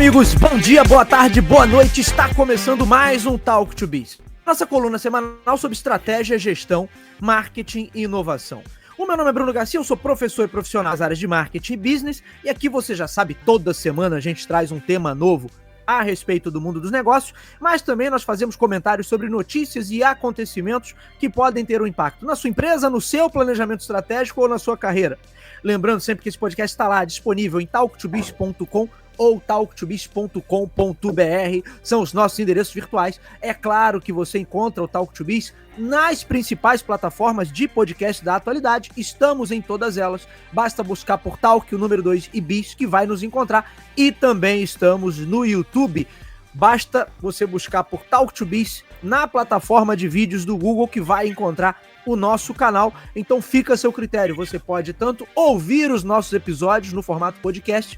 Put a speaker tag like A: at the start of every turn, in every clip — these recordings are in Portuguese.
A: amigos, bom dia, boa tarde, boa noite. Está começando mais um Talk to Biz. Nossa coluna semanal sobre estratégia, gestão, marketing e inovação. O meu nome é Bruno Garcia, eu sou professor e profissional nas áreas de marketing e business. E aqui você já sabe, toda semana a gente traz um tema novo a respeito do mundo dos negócios, mas também nós fazemos comentários sobre notícias e acontecimentos que podem ter um impacto na sua empresa, no seu planejamento estratégico ou na sua carreira. Lembrando sempre que esse podcast está lá disponível em talktobiz.com ou talktobiz.com.br, são os nossos endereços virtuais. É claro que você encontra o Talk to Biz nas principais plataformas de podcast da atualidade, estamos em todas elas, basta buscar por Talk, o número 2 e Biz, que vai nos encontrar, e também estamos no YouTube, basta você buscar por Talk to Biz na plataforma de vídeos do Google, que vai encontrar o nosso canal. Então fica a seu critério, você pode tanto ouvir os nossos episódios no formato podcast,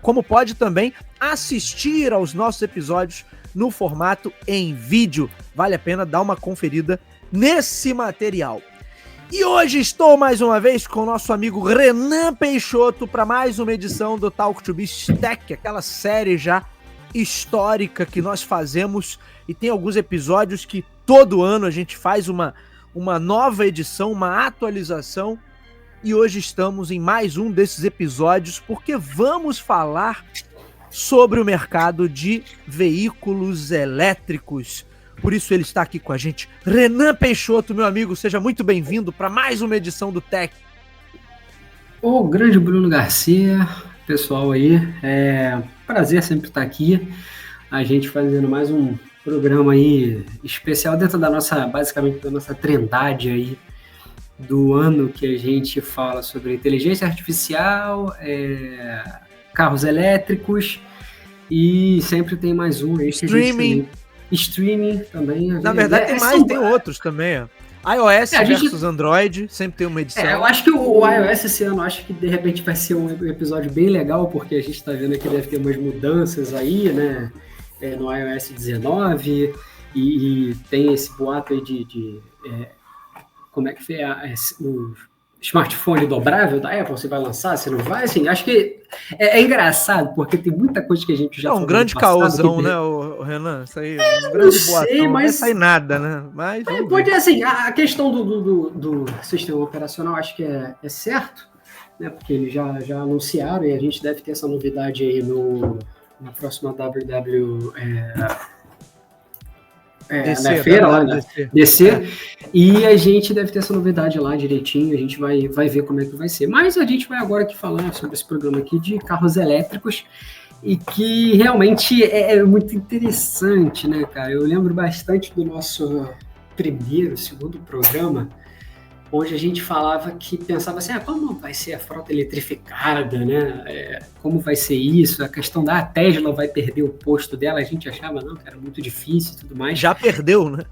A: como pode também assistir aos nossos episódios no formato em vídeo. Vale a pena dar uma conferida nesse material. E hoje estou mais uma vez com o nosso amigo Renan Peixoto para mais uma edição do Talk to Biz Tech, aquela série já histórica que nós fazemos, e tem alguns episódios que todo ano a gente faz uma nova edição, uma atualização. E hoje estamos em mais um desses episódios porque vamos falar sobre o mercado de veículos elétricos. Por isso ele está aqui com a gente. Renan Peixoto, meu amigo, seja muito bem-vindo para mais uma edição do Tech.
B: Ô, grande Bruno Garcia, pessoal aí, prazer sempre estar aqui. A gente fazendo mais um programa aí especial dentro da nossa, basicamente da nossa trindade aí do ano, que a gente fala sobre inteligência artificial, carros elétricos, e sempre tem mais um aí. Streaming também.
A: Na verdade tem mais, tem outros também, ó. iOS versus Android, sempre tem uma edição.
B: Eu acho que o iOS esse ano, acho que de repente vai ser um episódio bem legal, porque a gente está vendo que deve ter umas mudanças aí, né, no iOS 19, e tem esse boato aí de como é que foi o smartphone dobrável da Apple, você vai lançar, você não vai? Assim, acho que é engraçado, porque tem muita coisa que a gente já falou.
A: É um grande caosão, né, o Renan? Isso aí, um grande boatão, mas não vai sair nada, né? Mas
B: pode, assim, a questão do sistema operacional, acho que é certo, né, porque eles já anunciaram, e a gente deve ter essa novidade aí na próxima
A: DC,
B: na feira lá, né? DC, e a gente deve ter essa novidade lá direitinho, a gente vai ver como é que vai ser. Mas a gente vai agora aqui falar sobre esse programa aqui de carros elétricos, e que realmente é muito interessante, né, cara? Eu lembro bastante do nosso segundo programa, onde a gente falava que pensava assim, como vai ser a frota eletrificada, né? Como vai ser isso? A questão da Tesla vai perder o posto dela, a gente achava, não, que era muito difícil e tudo mais.
A: Já perdeu, né?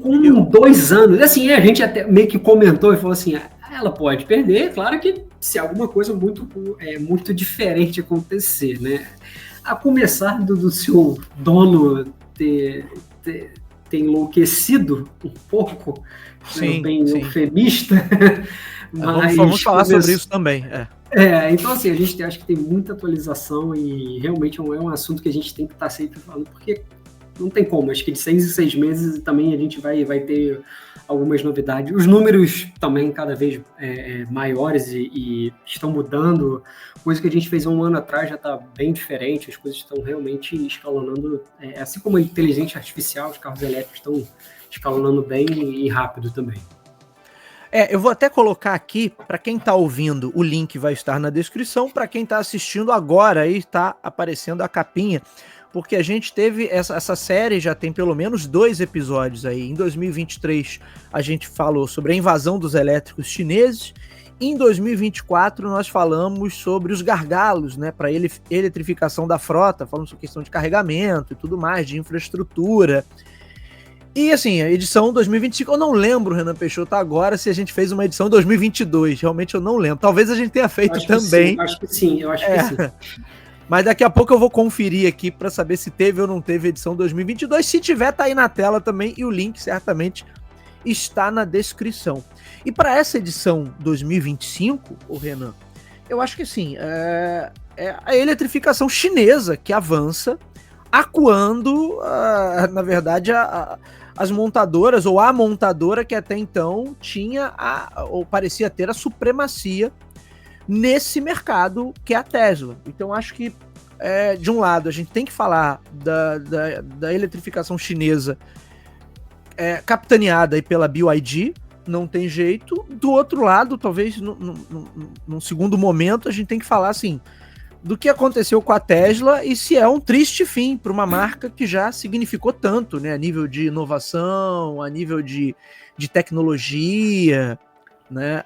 B: Com 2 anos, assim, a gente até meio que comentou e falou assim, ela pode perder, claro que se alguma coisa muito diferente acontecer, né? A começar do seu dono ter enlouquecido um pouco,
A: sim,
B: bem eufemista, mas
A: vamos falar sobre isso também.
B: Então assim, a gente acha que tem muita atualização, e realmente é um assunto que a gente tem que estar sempre falando, porque não tem como, acho que de 6 em 6 meses também a gente vai ter algumas novidades. Os números também cada vez maiores e estão mudando. Coisa que a gente fez há um ano atrás já está bem diferente, as coisas estão realmente escalonando, assim como a inteligência artificial, os carros elétricos estão escalonando bem e rápido também.
A: Eu vou até colocar aqui, para quem está ouvindo, o link vai estar na descrição, para quem está assistindo agora, aí está aparecendo a capinha, porque a gente teve essa série, já tem pelo menos 2 episódios aí. Em 2023 a gente falou sobre a invasão dos elétricos chineses. Em 2024 nós falamos sobre os gargalos, né, para eletrificação da frota, falamos sobre questão de carregamento e tudo mais, de infraestrutura. E assim, a edição 2025, eu não lembro, Renan Peixoto, agora se a gente fez uma edição 2022, realmente eu não lembro. Talvez a gente tenha feito também.
B: Acho que sim.
A: Mas daqui a pouco eu vou conferir aqui para saber se teve ou não teve edição 2022. Se tiver, tá aí na tela também, e o link certamente está na descrição. E para essa edição 2025, o Renan, eu acho que assim, é a eletrificação chinesa que avança, acuando, na verdade, as montadoras, ou a montadora que até então tinha, ou parecia ter a supremacia nesse mercado, que é a Tesla. Então, acho que, de um lado, a gente tem que falar da eletrificação chinesa capitaneada aí pela BYD, não tem jeito. Do outro lado, talvez, num segundo momento, a gente tem que falar, assim, do que aconteceu com a Tesla e se é um triste fim para uma marca que já significou tanto, né, a nível de inovação, a nível de tecnologia, né,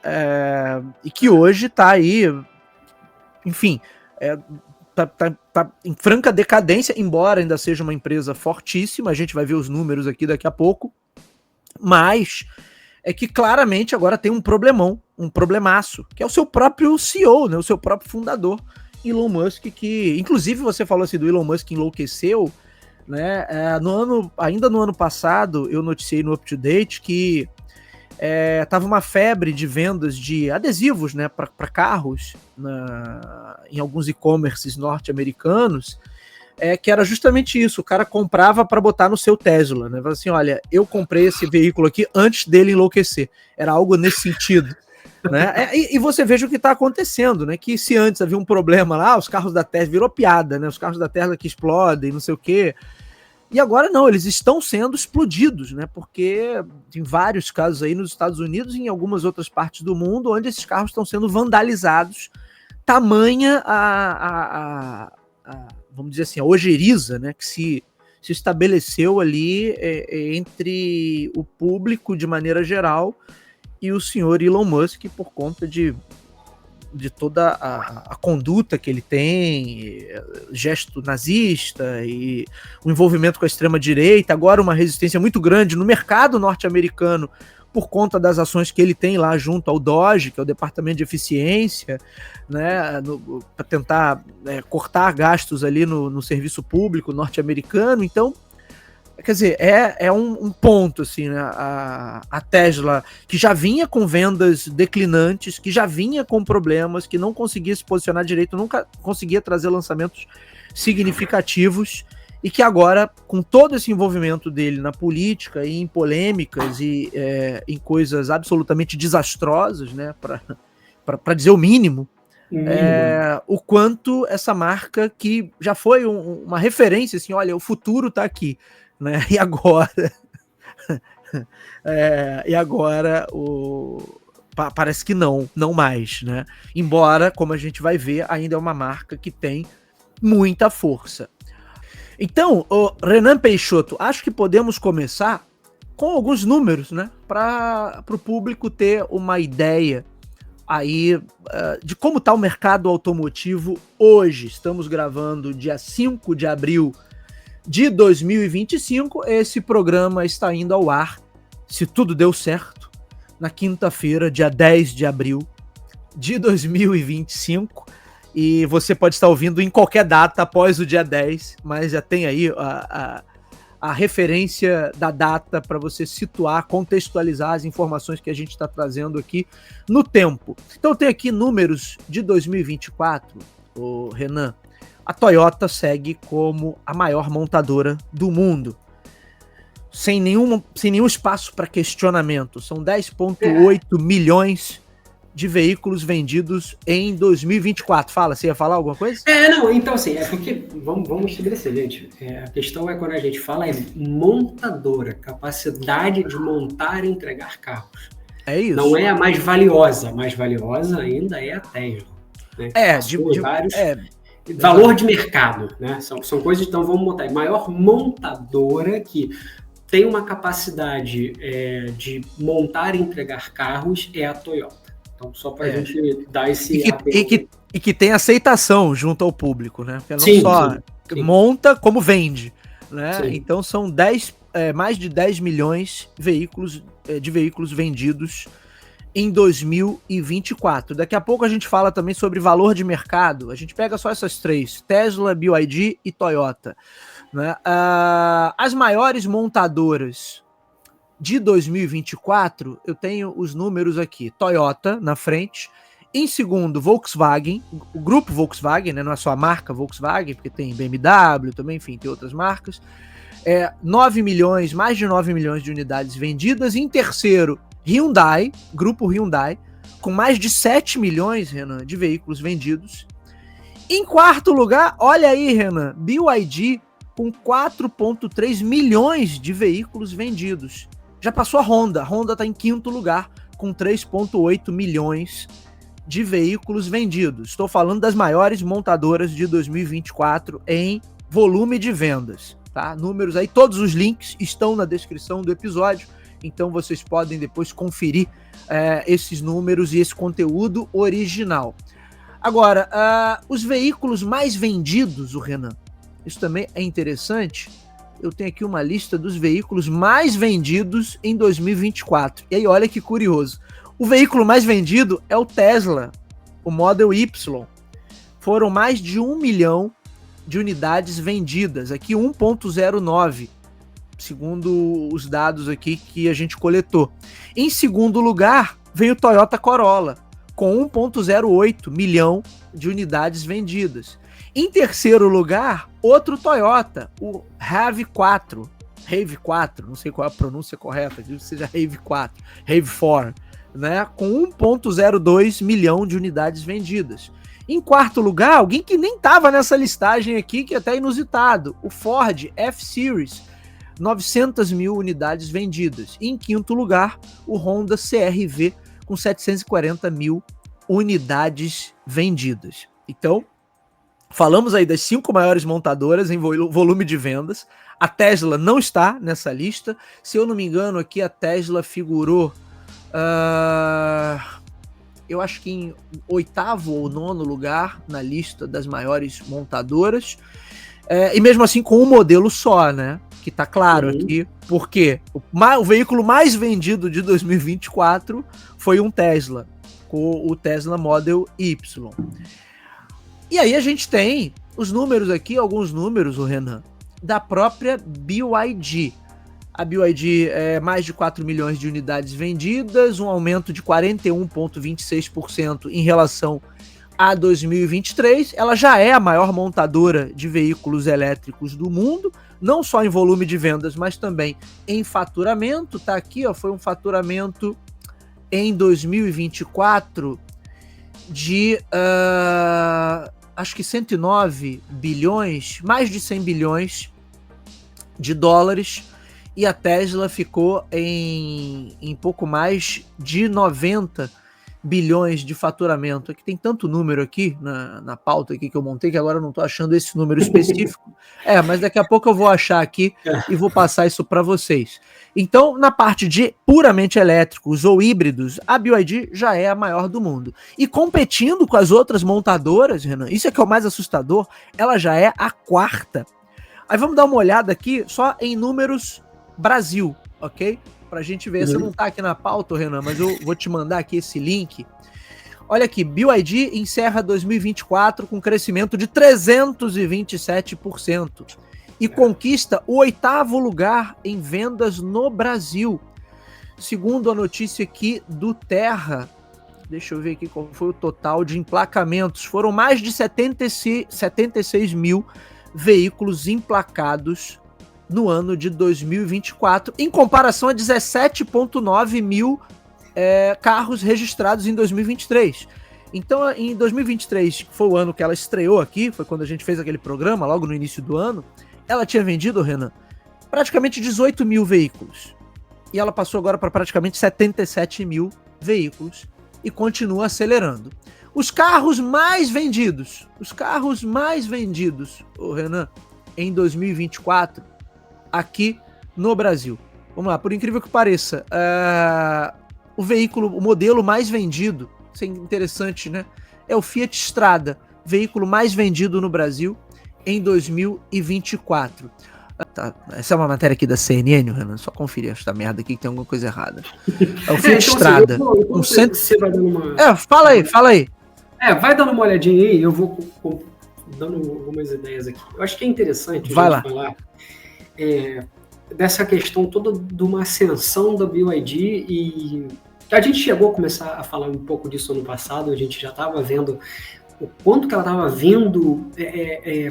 A: e que hoje está aí, enfim, tá em franca decadência, embora ainda seja uma empresa fortíssima. A gente vai ver os números aqui daqui a pouco, mas é que claramente agora tem um problemão, um problemaço, que é o seu próprio CEO, né, o seu próprio fundador, Elon Musk, que, inclusive, você falou assim do Elon Musk enlouqueceu, né? Ainda no ano passado, eu noticiei no Up to Date que tava uma febre de vendas de adesivos, né, para carros em alguns e-commerces norte-americanos, que era justamente isso. O cara comprava para botar no seu Tesla, né? Falava assim, olha, eu comprei esse veículo aqui antes dele enlouquecer. Era algo nesse sentido. Né? E você veja o que está acontecendo, né? Que se antes havia um problema lá, os carros da Tesla virou piada, né? Os carros da Tesla que explodem, não sei o quê. E agora não, eles estão sendo explodidos, né? Porque tem vários casos aí nos Estados Unidos e em algumas outras partes do mundo onde esses carros estão sendo vandalizados. Tamanha vamos dizer assim, a ojeriza, né? Que se estabeleceu ali entre o público de maneira geral e o senhor Elon Musk, por conta de toda a conduta que ele tem, gesto nazista e o envolvimento com a extrema-direita, agora uma resistência muito grande no mercado norte-americano por conta das ações que ele tem lá junto ao DOGE, que é o Departamento de Eficiência, né, para tentar cortar gastos ali no serviço público norte-americano. Então, quer dizer, é um ponto, assim, né? A Tesla, que já vinha com vendas declinantes, que já vinha com problemas, que não conseguia se posicionar direito, nunca conseguia trazer lançamentos significativos, e que agora, com todo esse envolvimento dele na política e em polêmicas e em coisas absolutamente desastrosas, né? Para dizer o mínimo, o quanto essa marca, que já foi uma referência, assim, olha, o futuro está aqui. Né? E agora parece que não mais, né? Embora, como a gente vai ver, ainda é uma marca que tem muita força. Então, Renan Peixoto, acho que podemos começar com alguns números, né? Para o público ter uma ideia aí de como está o mercado automotivo hoje. Estamos gravando dia 5 de abril de 2025, esse programa está indo ao ar, se tudo deu certo, na quinta-feira, dia 10 de abril de 2025, e você pode estar ouvindo em qualquer data após o dia 10, mas já tem aí a referência da data para você situar, contextualizar as informações que a gente está trazendo aqui no tempo. Então tem aqui números de 2024, Renan. A Toyota segue como a maior montadora do mundo, sem nenhum espaço para questionamento. São 10,8 milhões de veículos vendidos em 2024. Fala, você ia falar alguma coisa?
B: Não, então assim, porque, vamos estabelecer, gente, a questão quando a gente fala montadora, capacidade de montar e entregar carros.
A: É isso.
B: Não é a mais valiosa ainda é a Tesla. Né? Valor de mercado, né? São coisas, então vamos montar. Maior montadora que tem uma capacidade de montar e entregar carros é a Toyota. Então, só para a gente dar esse...
A: E que tem aceitação junto ao público, né? Porque não sim. Monta, como vende, né? Sim. Então são mais de 10 milhões de veículos vendidos em 2024. Daqui a pouco a gente fala também sobre valor de mercado. A gente pega só essas três: Tesla, BYD e Toyota. Né? As maiores montadoras de 2024, eu tenho os números aqui. Toyota na frente, Em segundo, Volkswagen, o grupo Volkswagen, né, não é só a marca Volkswagen, porque tem BMW também, enfim, tem outras marcas. 9 milhões, mais de 9 milhões de unidades vendidas. Em terceiro, Hyundai, grupo Hyundai, com mais de 7 milhões, Renan, de veículos vendidos. Em quarto lugar, olha aí, Renan, BYD, com 4,3 milhões de veículos vendidos. Já passou a Honda está em quinto lugar, com 3,8 milhões de veículos vendidos. Estou falando das maiores montadoras de 2024 em volume de vendas, tá? Números aí, todos os links estão na descrição do episódio, então vocês podem depois conferir esses números e esse conteúdo original. Agora, os veículos mais vendidos, o Renan, isso também é interessante. Eu tenho aqui uma lista dos veículos mais vendidos em 2024. E aí, olha que curioso. O veículo mais vendido é o Tesla, o Model Y. Foram mais de 1 milhão de unidades vendidas. Aqui 1,09, segundo os dados aqui que a gente coletou. Em segundo lugar, veio o Toyota Corolla, com 1,08 milhão de unidades vendidas. Em terceiro lugar, outro Toyota, o RAV4, não sei qual é a pronúncia correta, que seja RAV4, RAV4, né, com 1,02 milhão de unidades vendidas. Em quarto lugar, alguém que nem estava nessa listagem aqui, que é até inusitado, o Ford F-Series, 900 mil unidades vendidas. E em quinto lugar, o Honda CR-V, com 740 mil unidades vendidas. Então, falamos aí das 5 maiores montadoras em volume de vendas. A Tesla não está nessa lista. Se eu não me engano, aqui a Tesla figurou, eu acho que em 8º ou 9º lugar na lista das maiores montadoras. E mesmo assim com um modelo só, né? Que tá claro aqui, porque o veículo mais vendido de 2024 foi um Tesla, com o Tesla Model Y. E aí a gente tem os números aqui, alguns números, o Renan, da própria BYD. A BYD é mais de 4 milhões de unidades vendidas, um aumento de 41,26% em relação a 2023. Ela já é a maior montadora de veículos elétricos do mundo, não só em volume de vendas, mas também em faturamento. Tá aqui, ó, foi um faturamento em 2024 de acho que 109 bilhões, mais de 100 bilhões de dólares, e a Tesla ficou em pouco mais de 90 bilhões de faturamento. Aqui tem tanto número aqui na pauta aqui que eu montei, que agora eu não estou achando esse número específico. Mas daqui a pouco eu vou achar aqui e vou passar isso para vocês. Então, na parte de puramente elétricos ou híbridos, a BYD já é a maior do mundo. E competindo com as outras montadoras, Renan, isso é que é o mais assustador, ela já é a quarta. Aí vamos dar uma olhada aqui só em números Brasil, ok? Pra gente ver, você não tá aqui na pauta, Renan, mas eu vou te mandar aqui esse link. Olha aqui, BYD encerra 2024 com crescimento de 327% e conquista o 8º lugar em vendas no Brasil. Segundo a notícia aqui do Terra, deixa eu ver aqui qual foi o total de emplacamentos. Foram mais de 76 mil veículos emplacados no ano de 2024, em comparação a 17,9 mil carros registrados em 2023. Então, em 2023, que foi o ano que ela estreou aqui, foi quando a gente fez aquele programa, logo no início do ano, ela tinha vendido, Renan, praticamente 18 mil veículos. E ela passou agora para praticamente 77 mil veículos e continua acelerando. Os carros mais vendidos, Renan, em 2024, aqui no Brasil. Vamos lá, por incrível que pareça, o modelo mais vendido, isso é interessante, né? É o Fiat Strada, veículo mais vendido no Brasil em 2024. Tá, essa é uma matéria aqui da CNN, Renan, só conferir essa merda aqui que tem alguma coisa errada. É o Fiat Strada.
B: Você vai dando uma...
A: fala aí.
B: Vai dando uma olhadinha aí, eu vou dando algumas ideias aqui. Eu acho que é interessante
A: falar
B: dessa questão toda de uma ascensão da BYD A gente chegou a começar a falar um pouco disso ano passado, a gente já estava vendo o quanto que ela estava vindo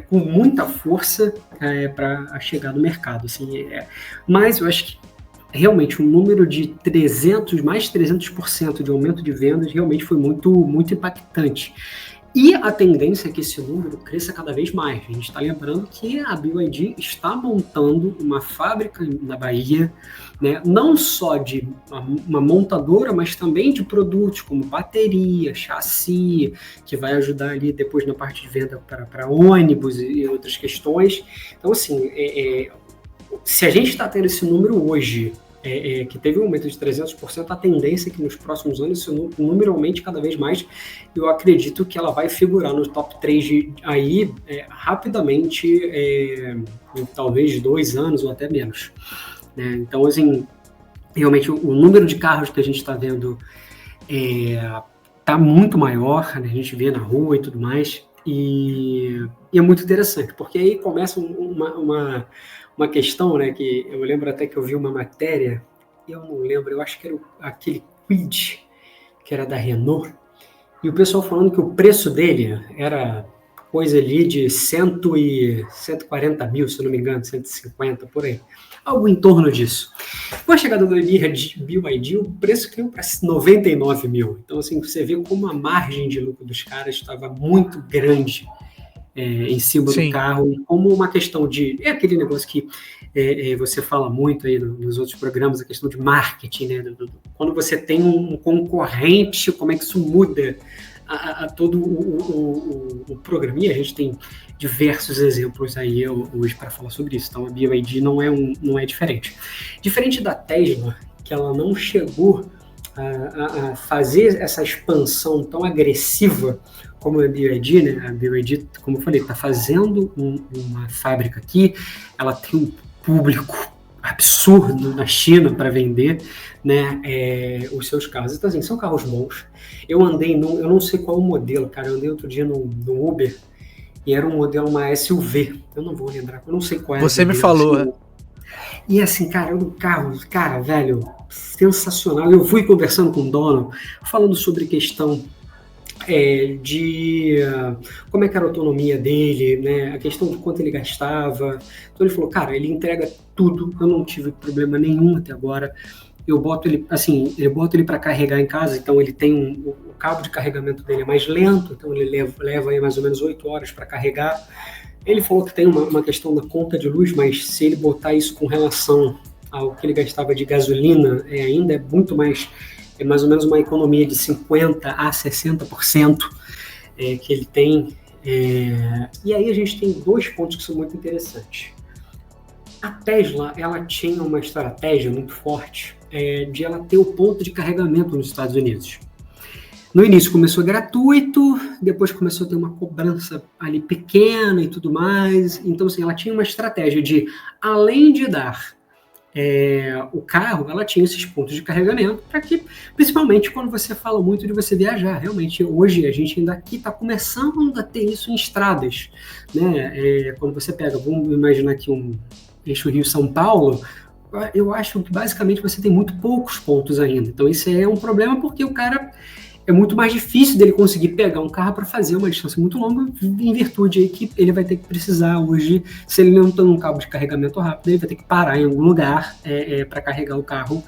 B: com muita força para chegar no mercado. Assim, mas eu acho que realmente um número de mais de 300% de aumento de vendas realmente foi muito, muito impactante. E a tendência é que esse número cresça cada vez mais. A gente está lembrando que a BYD está montando uma fábrica na Bahia, né, não só de uma montadora, mas também de produtos como bateria, chassi, que vai ajudar ali depois na parte de venda para ônibus e outras questões. Então, assim, se a gente está tendo esse número hoje, que teve um aumento de 300%, a tendência é que nos próximos anos esse número aumente cada vez mais. Eu acredito que ela vai figurar no top 3 aí rapidamente, em talvez 2 anos ou até menos. Né? Então, assim, realmente o número de carros que a gente está vendo está muito maior, né? A gente vê na rua e tudo mais, e é muito interessante, porque aí começa uma questão, né, que eu lembro até que eu vi uma matéria, eu não lembro, eu acho que era aquele Kwid, que era da Renault, e o pessoal falando que o preço dele era coisa ali de 140 mil, se eu não me engano, 150, por aí. Algo em torno disso. Com a chegada do BYD, o preço caiu para 99 mil. Então, assim, você vê como a margem de lucro dos caras estava muito grande em cima do carro, como uma questão de... É aquele negócio que você fala muito aí nos outros programas, a questão de marketing, né? Quando você tem um concorrente, como é que isso muda a todo o programa. E a gente tem diversos exemplos aí hoje para falar sobre isso. Então, a BYD não é diferente. Diferente da Tesla, que ela não chegou a fazer essa expansão tão agressiva como a BYD, né? A BYD, como eu falei, está fazendo uma fábrica aqui, ela tem um público absurdo na China para vender, né, os seus carros. Então, assim, são carros bons. Eu não sei qual o modelo, cara, eu andei outro dia no Uber e era um modelo, uma SUV, eu não vou lembrar, eu não sei qual é.
A: Você me falou.
B: Assim, e assim, cara, o carro, cara, velho, sensacional. Eu fui conversando com o dono, falando sobre questão de como é que era a autonomia dele, né, a questão de quanto ele gastava. Então ele falou, cara, ele entrega tudo, eu não tive problema nenhum até agora. Eu boto ele para carregar em casa, então ele tem o cabo de carregamento dele é mais lento, então ele leva aí mais ou menos 8 horas para carregar. Ele falou que tem uma questão da conta de luz, mas se ele botar isso com relação ao que ele gastava de gasolina, ainda é muito mais, mais ou menos uma economia de 50% a 60% que ele tem. E aí a gente tem 2 pontos que são muito interessantes. A Tesla, ela tinha uma estratégia muito forte de ela ter o ponto de carregamento nos Estados Unidos. No início começou gratuito, depois começou a ter uma cobrança ali pequena e tudo mais. Então, assim, ela tinha uma estratégia de, além de dar o carro, ela tinha esses pontos de carregamento para que, principalmente quando você fala muito de você viajar, realmente hoje a gente ainda aqui está começando a ter isso em estradas, né? Quando você pega, vamos imaginar aqui um eixo Rio-São Paulo, eu acho que basicamente você tem muito poucos pontos ainda. Então isso é um problema porque o cara é muito mais difícil dele conseguir pegar um carro para fazer uma distância muito longa, em virtude aí que ele vai ter que precisar hoje, se ele não tem um cabo de carregamento rápido, ele vai ter que parar em algum lugar para carregar o carro,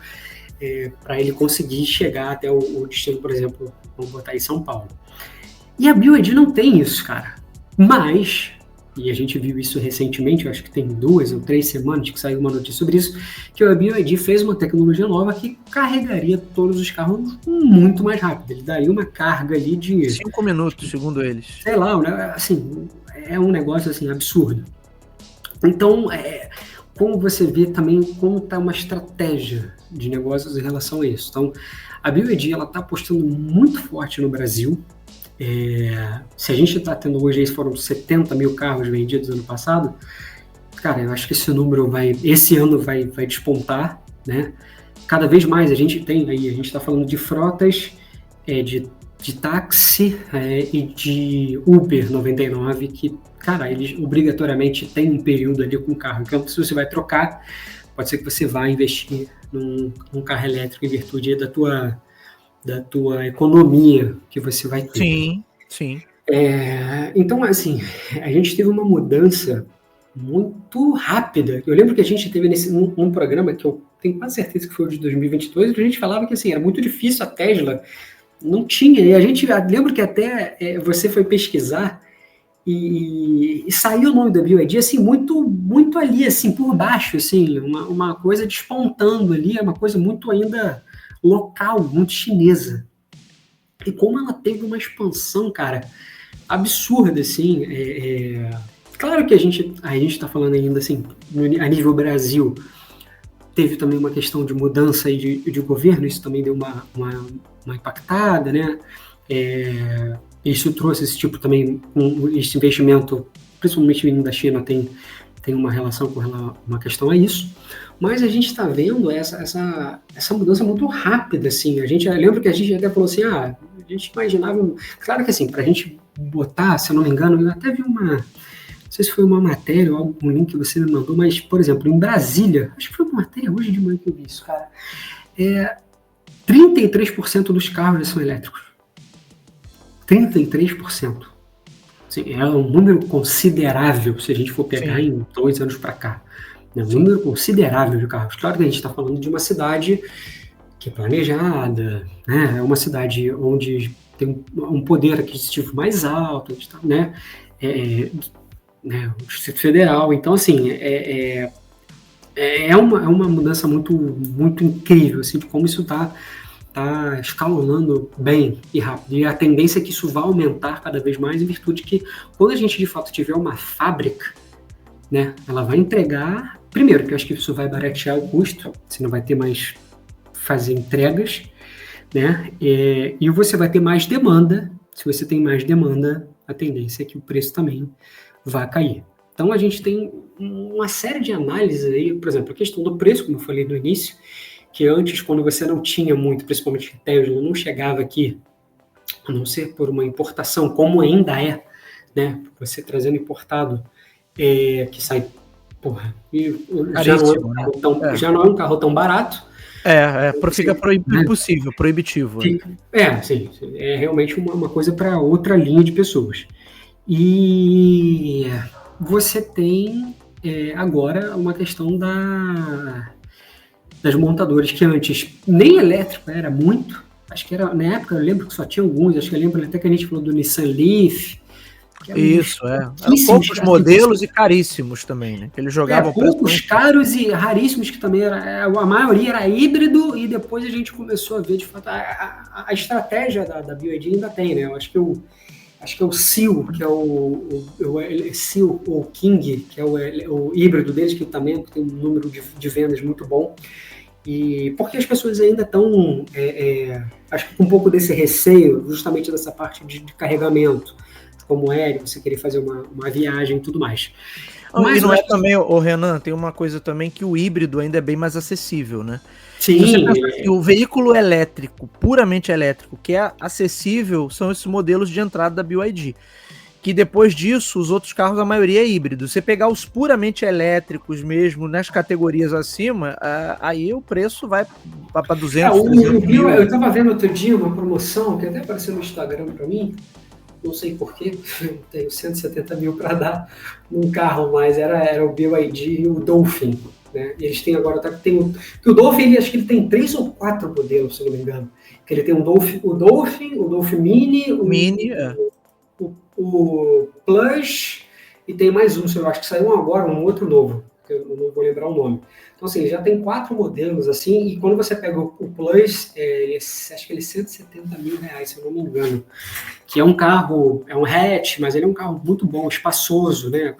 B: para ele conseguir chegar até o destino, por exemplo, vamos botar aí São Paulo. E a BYD não tem isso, cara. Mas, e a gente viu isso recentemente, eu acho que tem 2 ou 3 semanas que saiu uma notícia sobre isso, que a BYD fez uma tecnologia nova que carregaria todos os carros muito mais rápido. Ele daria uma carga ali de
A: 5 minutos, segundo eles.
B: Sei lá, assim, é um negócio assim, absurdo. Então, como você vê também como está uma estratégia de negócios em relação a isso. Então, a BYD está apostando muito forte no Brasil. Se a gente está tendo hoje, foram 70 mil carros vendidos ano passado, cara, eu acho que esse número esse ano vai despontar, né? Cada vez mais a gente tem aí, a gente está falando de frotas de táxi e de Uber 99, que, cara, eles obrigatoriamente têm um período ali com o carro. Então, se você vai trocar, pode ser que você vá investir num carro elétrico em virtude da tua da tua economia que você vai ter.
A: Sim, sim.
B: Então, assim, a gente teve uma mudança muito rápida. Eu lembro que a gente teve num programa que eu tenho quase certeza que foi o de 2022, que a gente falava que assim, era muito difícil a Tesla, não tinha. E a gente lembro que até você foi pesquisar e saiu o nome da BYD assim, muito, muito ali, assim, por baixo, assim, uma coisa despontando ali, é uma coisa muito ainda local, muito chinesa. E como ela teve uma expansão, cara, absurda, assim. Claro que a gente está falando ainda assim, a nível Brasil, teve também uma questão de mudança aí de governo, isso também deu uma impactada, né? Isso trouxe esse tipo também, esse investimento, principalmente vindo da China, tem uma relação com uma questão a isso. Mas a gente está vendo essa mudança muito rápida, assim. Eu lembro que a gente até falou assim, a gente imaginava... Claro que assim, para a gente botar, se eu não me engano, eu até vi não sei se foi uma matéria ou algum link que você me mandou, mas, por exemplo, em Brasília, acho que foi uma matéria hoje de manhã que eu vi isso, cara, 33% dos carros são elétricos. 33%. Assim, é um número considerável se a gente for pegar em 2 anos para cá. É um número considerável de carros. Claro que a gente está falando de uma cidade que é planejada, né? É uma cidade onde tem um poder aquisitivo mais alto, né? O Distrito Federal. Então, assim, é uma mudança muito, muito incrível, assim, de como isso está escalonando bem e rápido. E a tendência é que isso vá aumentar cada vez mais em virtude que, quando a gente, de fato, tiver uma fábrica, né, ela vai entregar... Primeiro, que eu acho que isso vai baratear o custo, você não vai ter mais fazer entregas, né? E você vai ter mais demanda. Se você tem mais demanda, a tendência é que o preço também vai cair. Então, a gente tem uma série de análises aí, por exemplo, a questão do preço, como eu falei no início, que antes, quando você não tinha muito, principalmente a Tesla, não chegava aqui, a não ser por uma importação, como ainda é, né? Você trazendo importado, que sai, porra, já não é um carro tão barato.
A: Fica proibitivo.
B: Sim, é realmente uma coisa para outra linha de pessoas. E você tem agora uma questão das montadoras, que antes nem elétrico era muito, acho que era, na época eu lembro que só tinha alguns, acho que eu lembro até que a gente falou do Nissan Leaf.
A: Isso, eram poucos modelos e caríssimos também, né? Que eles jogavam
B: poucos caros e raríssimos, que também a maioria era híbrido, e depois a gente começou a ver, de fato, a estratégia da BYD ainda tem, né? Eu acho que é o Seal, que é o Seal ou King, que é o híbrido deles, que também tem um número de vendas muito bom. E porque as pessoas ainda estão, acho que com um pouco desse receio, justamente dessa parte de carregamento, como de você querer fazer uma viagem e tudo mais.
A: Mas não é também, Renan, tem uma coisa também que o híbrido ainda é bem mais acessível, né?
B: Sim.
A: Você pensa que o veículo elétrico, puramente elétrico, que é acessível, são esses modelos de entrada da BYD. Que depois disso, os outros carros, a maioria é híbrido. Você pegar os puramente elétricos mesmo, nas categorias acima, aí o preço vai para 200, 300 mil.
B: Eu estava vendo outro dia uma promoção, que até apareceu no Instagram para mim, não sei porquê, eu tenho 170 mil para dar num carro, mas era o BYD e o Dolphin, né? E eles têm agora, o Dolphin, acho que ele tem 3 ou 4 modelos, se não me engano. Que ele tem o Dolphin Mini, o Plus, e tem mais eu acho que saiu agora, um outro novo, que eu não vou lembrar o nome. Então, assim, ele já tem 4 modelos, assim, e quando você pega o Plus, acho que ele é 170 mil reais, se eu não me engano, que é um carro, é um hatch, mas ele é um carro muito bom, espaçoso, né?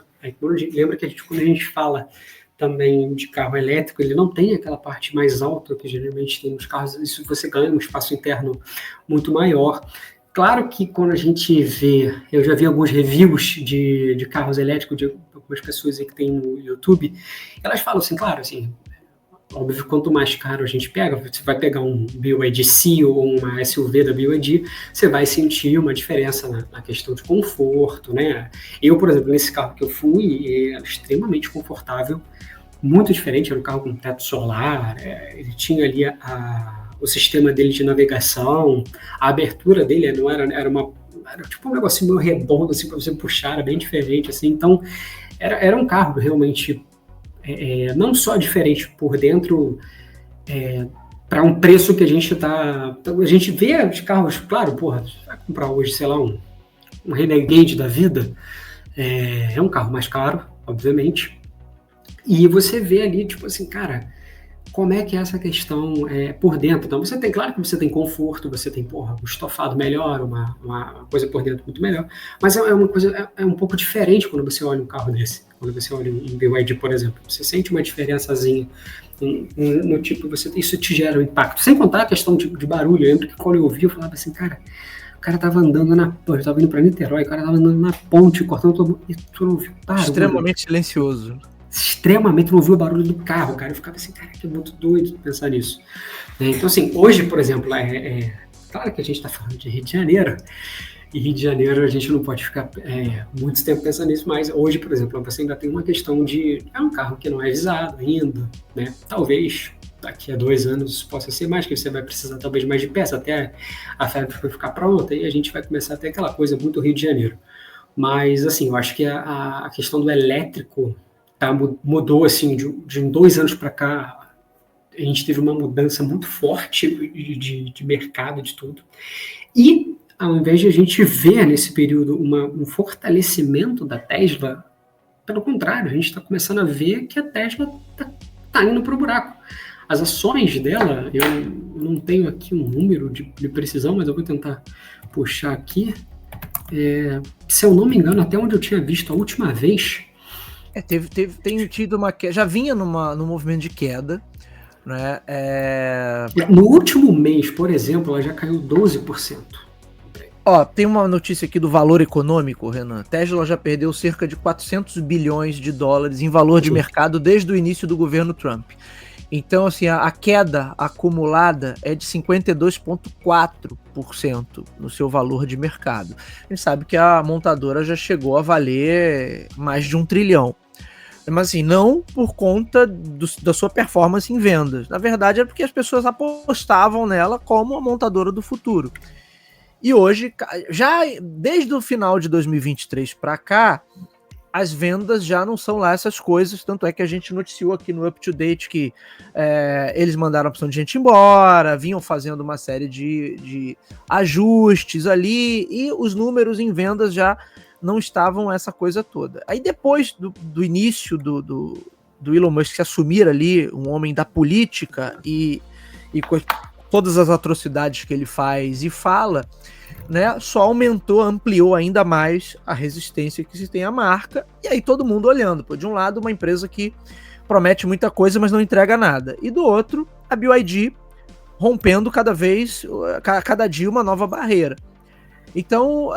B: Lembra que quando a gente fala também de carro elétrico, ele não tem aquela parte mais alta que geralmente tem nos carros, isso você ganha um espaço interno muito maior. Claro que quando a gente vê, eu já vi alguns reviews de carros elétricos de algumas pessoas aí que tem no YouTube, elas falam assim, claro, assim, óbvio, quanto mais caro a gente pega, você vai pegar um BYD Seal ou uma SUV da BYD, você vai sentir uma diferença na questão de conforto, né? Eu, por exemplo, nesse carro que eu fui, é extremamente confortável, muito diferente, era um carro com teto solar, ele tinha ali o sistema dele de navegação, a abertura dele não era tipo um negocinho meio redondo, assim, para você puxar, era bem diferente, assim, então era um carro realmente não só diferente por dentro, para um preço que a gente vê os carros, claro, porra, você vai comprar hoje, sei lá, um Renegade da vida, é um carro mais caro, obviamente, e você vê ali, tipo assim, cara, como é que é essa questão por dentro? Então, claro que você tem conforto, você tem, porra, um estofado melhor, uma coisa por dentro muito melhor, mas uma coisa, um pouco diferente quando você olha um carro desse, quando você olha um BYD, por exemplo, você sente uma diferençazinha no tipo, isso te gera um impacto, sem contar a questão de barulho. Eu lembro que quando eu ouvi, eu falava assim, cara, o cara tava andando eu tava indo pra Niterói, o cara tava andando na ponte, cortando todo, e tu não ouviu barulho.
A: Extremamente silencioso.
B: Extremamente, não ouviu o barulho do carro, cara. Eu ficava assim, cara, que muito doido pensar nisso. Então, assim, hoje, por exemplo, claro que a gente tá falando de Rio de Janeiro, e Rio de Janeiro a gente não pode ficar muito tempo pensando nisso, mas hoje, por exemplo, você ainda tem uma questão de um carro que não é visado ainda, né? Talvez daqui a 2 anos possa ser mais, que você vai precisar talvez mais de peça, até a fábrica ficar pronta, e a gente vai começar a ter aquela coisa muito Rio de Janeiro. Mas, assim, eu acho que a questão do elétrico mudou, assim, de 2 anos para cá. A gente teve uma mudança muito forte de mercado, de tudo. E, ao invés de a gente ver nesse período um fortalecimento da Tesla, pelo contrário, a gente está começando a ver que a Tesla está indo para o buraco. As ações dela, eu não tenho aqui um número de precisão, mas eu vou tentar puxar aqui. Se eu não me engano, até onde eu tinha visto a última vez...
A: tem tido uma queda, já vinha no movimento de queda, né?
B: No último mês, por exemplo, ela já caiu 12%.
A: Ó, tem uma notícia aqui do valor econômico, Renan. Tesla já perdeu cerca de 400 bilhões de dólares em valor de mercado desde o início do governo Trump. Então, assim, a queda acumulada é de 52,4% no seu valor de mercado. A gente sabe que a montadora já chegou a valer mais de 1 trilhão. Mas, assim, não por conta da sua performance em vendas. Na verdade, é porque as pessoas apostavam nela como a montadora do futuro. E hoje, já desde o final de 2023 para cá, as vendas já não são lá essas coisas, tanto é que a gente noticiou aqui no Up to Date que eles mandaram a opção de gente embora, vinham fazendo uma série de ajustes ali, e os números em vendas já não estavam essa coisa toda. Aí depois do início do Elon Musk assumir ali, um homem da política e com todas as atrocidades que ele faz e fala, né, só aumentou, ampliou ainda mais a resistência que se tem à marca, e aí todo mundo olhando. De um lado, uma empresa que promete muita coisa, mas não entrega nada. E do outro, a BYD rompendo cada dia uma nova barreira. Então,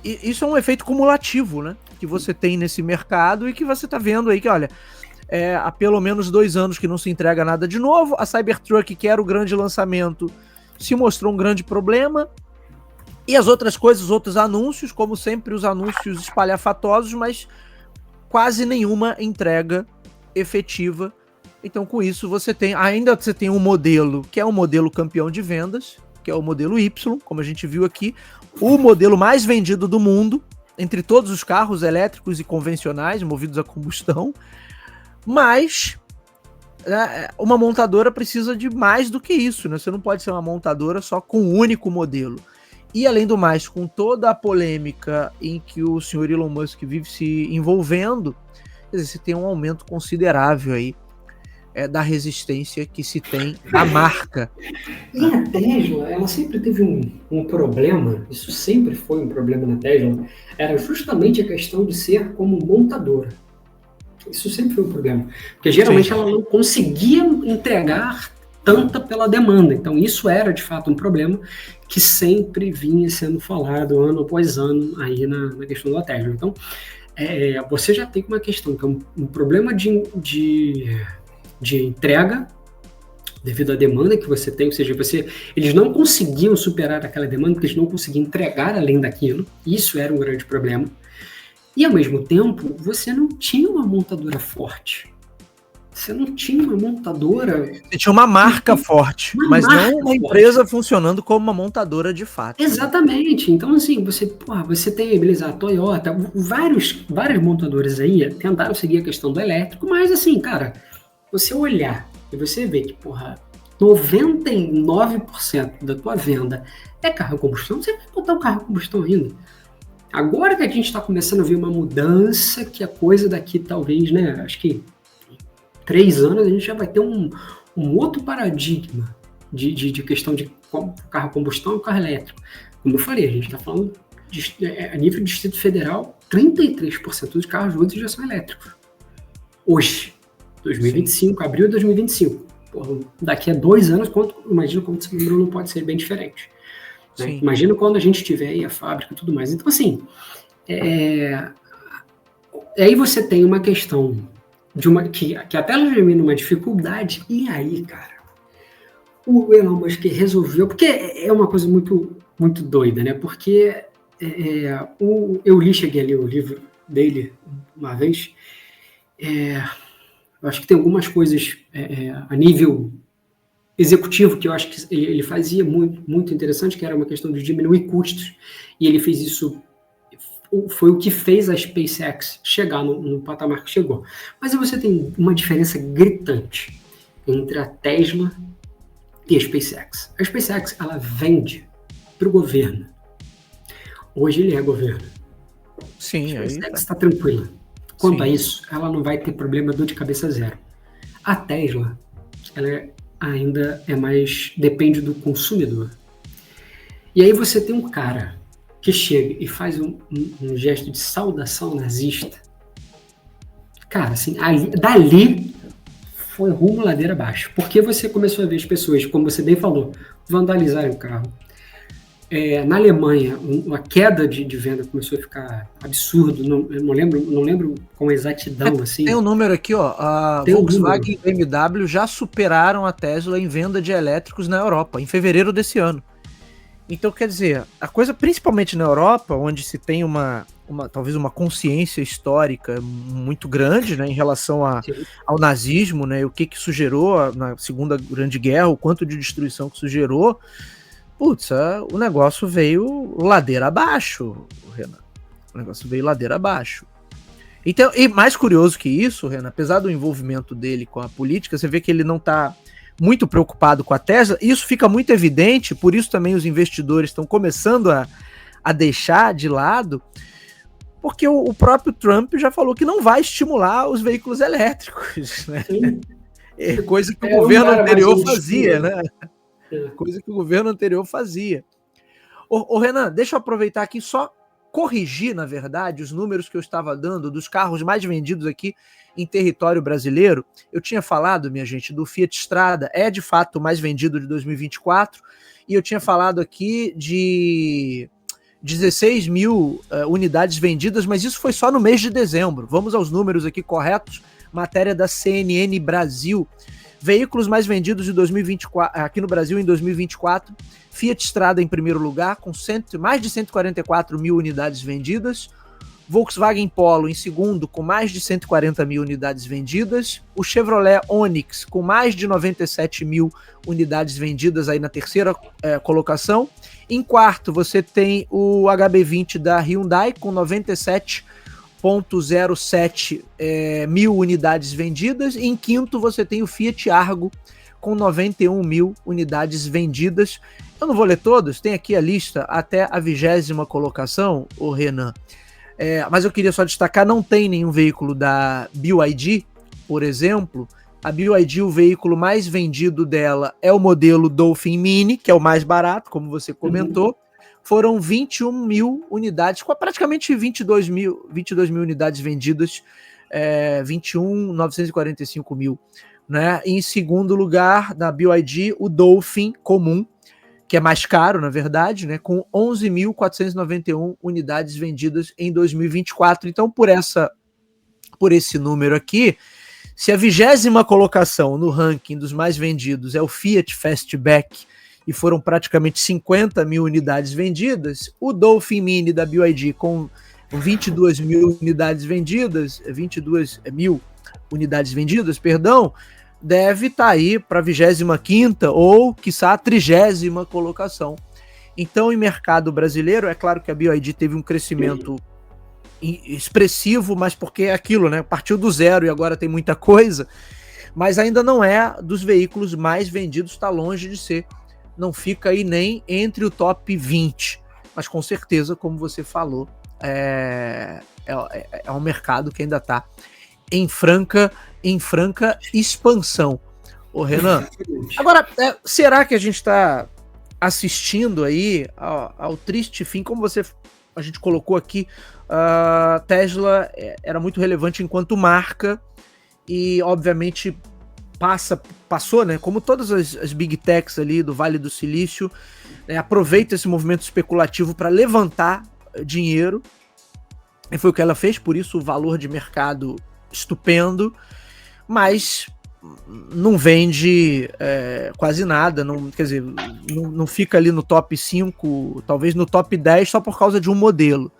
A: isso é um efeito cumulativo, né, que você tem nesse mercado e que você está vendo aí que, olha, há pelo menos 2 anos que não se entrega nada de novo. A Cybertruck, que era o grande lançamento, se mostrou um grande problema, e as outras coisas, os outros anúncios, como sempre, os anúncios espalhafatosos, mas quase nenhuma entrega efetiva. Então, com isso, você tem um modelo que é um modelo campeão de vendas, que é o modelo Y, como a gente viu aqui, o modelo mais vendido do mundo, entre todos os carros elétricos e convencionais, movidos a combustão, mas uma montadora precisa de mais do que isso, né? Você não pode ser uma montadora só com um único modelo. E, além do mais, com toda a polêmica em que o senhor Elon Musk vive se envolvendo, você tem um aumento considerável aí da resistência que se tem à marca.
B: E a Tesla, ela sempre teve um problema, isso sempre foi um problema na Tesla, era justamente a questão de ser como montadora. Isso sempre foi um problema, porque geralmente ela não conseguia entregar tanta pela demanda. Então isso era de fato um problema que sempre vinha sendo falado ano após ano aí na questão da Tesla. Então você já tem uma questão que é um problema de entrega devido à demanda que você tem, ou seja, eles não conseguiam superar aquela demanda, porque eles não conseguiam entregar além daquilo. Isso era um grande problema. E, ao mesmo tempo, você não tinha uma montadora forte. Você não tinha uma montadora.
A: Você tinha uma marca forte, mas não uma empresa
B: forte.
A: Funcionando como uma montadora de fato.
B: Exatamente. Então, assim, você tem, beleza, a Toyota, várias montadoras aí tentaram seguir a questão do elétrico, mas assim, cara, você olhar e você ver que, 99% da tua venda é carro a combustão, você vai botar o carro a combustão ainda. Agora que a gente está começando a ver uma mudança, que a coisa daqui talvez, né, acho que 3 anos a gente já vai ter um outro paradigma de questão de carro a combustão e carro elétrico. Como eu falei, a gente está falando a nível do Distrito Federal, 33% dos carros hoje já são elétricos. Hoje, 2025, Sim. Abril de 2025. Daqui a 2 anos, imagina como esse número não pode ser bem diferente. Né? Imagina quando a gente tiver aí a fábrica e tudo mais. Então, assim, aí você tem uma questão que até ela germina uma dificuldade, e aí, cara, o Elon Musk resolveu, porque é uma coisa muito, muito doida, né? Porque eu cheguei a ler o livro dele uma vez, eu acho que tem algumas coisas a nível executivo que eu acho que ele fazia muito, muito interessante, que era uma questão de diminuir custos, e ele fez isso. Foi o que fez a SpaceX chegar no patamar que chegou. Mas você tem uma diferença gritante entre a Tesla e a SpaceX. A SpaceX, ela vende para o governo. Hoje ele é governo.
A: Sim,
B: a SpaceX está tranquila. Quanto a isso, ela não vai ter problema, dor de cabeça zero. A Tesla, ela ainda é mais... depende do consumidor. E aí você tem um cara que chega e faz um gesto de saudação nazista. Cara, assim, dali foi rumo ladeira abaixo. Porque você começou a ver as pessoas, como você bem falou, vandalizarem o carro. Na Alemanha, a queda de venda começou a ficar absurdo. Eu não lembro com exatidão. Assim.
A: Tem um número aqui, ó. A Volkswagen e BMW já superaram a Tesla em venda de elétricos na Europa, em fevereiro desse ano. Então, quer dizer, a coisa, principalmente na Europa, onde se tem talvez uma consciência histórica muito grande, né, em relação ao nazismo, né, e o que isso gerou na Segunda Grande Guerra, o quanto de destruição que isso gerou, o negócio veio ladeira abaixo, Renan. O negócio veio ladeira abaixo. Então, e mais curioso que isso, Renan, apesar do envolvimento dele com a política, você vê que ele não está muito preocupado com a Tesla. Isso fica muito evidente, por isso também os investidores estão começando a deixar de lado, porque o próprio Trump já falou que não vai estimular os veículos elétricos, né? Coisa que o governo anterior fazia, né? Coisa que o governo anterior fazia. Ô Renan, deixa eu aproveitar aqui só corrigir, na verdade, os números que eu estava dando dos carros mais vendidos aqui em território brasileiro. Eu tinha falado, minha gente, do Fiat Strada, é de fato o mais vendido de 2024, e eu tinha falado aqui de 16 mil unidades vendidas, mas isso foi só no mês de dezembro. Vamos aos números aqui corretos, matéria da CNN Brasil. Veículos mais vendidos de 2024, aqui no Brasil em 2024, Fiat Strada em primeiro lugar, com mais de 144 mil unidades vendidas, Volkswagen Polo em segundo, com mais de 140 mil unidades vendidas, o Chevrolet Onix com mais de 97 mil unidades vendidas aí na terceira colocação. Em quarto, você tem o HB20 da Hyundai com 97,07 mil unidades vendidas. E em quinto, você tem o Fiat Argo com 91 mil unidades vendidas. Eu não vou ler todos, tem aqui a lista até a 20ª colocação, o Renan. Mas eu queria só destacar, não tem nenhum veículo da BYD, por exemplo. A BYD, o veículo mais vendido dela é o modelo Dolphin Mini, que é o mais barato, como você comentou. Foram 21 mil unidades, praticamente 22 mil unidades vendidas, 21.945 mil. Né? Em segundo lugar, na BYD, o Dolphin comum, que é mais caro, na verdade, né, com 11.491 unidades vendidas em 2024. Então, por esse número aqui, se a 20ª colocação no ranking dos mais vendidos é o Fiat Fastback, e foram praticamente 50 mil unidades vendidas, o Dolphin Mini da BYD com 22 mil unidades vendidas, 22 mil unidades vendidas, perdão, deve estar aí para a 25ª ou, quiçá, a 30ª colocação. Então, em mercado brasileiro, é claro que a BYD teve um crescimento expressivo, mas porque é aquilo, né? Partiu do zero e agora tem muita coisa, mas ainda não é dos veículos mais vendidos, está longe de ser. Não fica aí nem entre o top 20, mas com certeza, como você falou, é um mercado que ainda está em franca expansão. Ô Renan, agora, será que a gente está assistindo aí ao triste fim, como a gente colocou aqui, a Tesla era muito relevante enquanto marca e, obviamente, passou, né, como todas as Big Techs ali do Vale do Silício, né, aproveita esse movimento especulativo para levantar dinheiro, e foi o que ela fez, por isso o valor de mercado estupendo, mas não vende quase nada, quer dizer, não fica ali no top 5, talvez no top 10 só por causa de um modelo.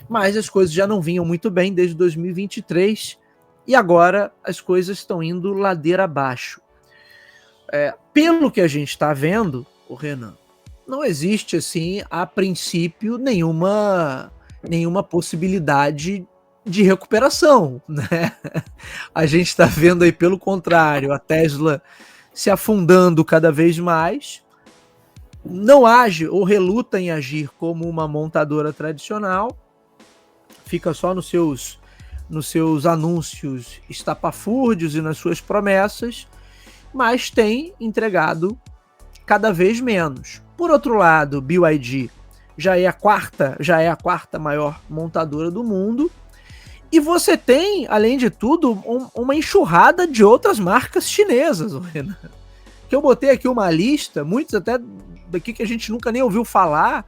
A: Mas as coisas já não vinham muito bem desde 2023 e agora as coisas estão indo ladeira abaixo. Pelo que a gente está vendo, o Renan, não existe assim, a princípio, nenhuma possibilidade de recuperação, né? A gente está vendo aí, pelo contrário, a Tesla se afundando cada vez mais, não age ou reluta em agir como uma montadora tradicional, fica só nos seus anúncios estapafúrdios e nas suas promessas, mas tem entregado cada vez menos. Por outro lado, BYD já é a quarta maior montadora do mundo, e você tem, além de tudo, uma enxurrada de outras marcas chinesas, Renan. Que eu botei aqui uma lista, muitos até daqui que a gente nunca nem ouviu falar,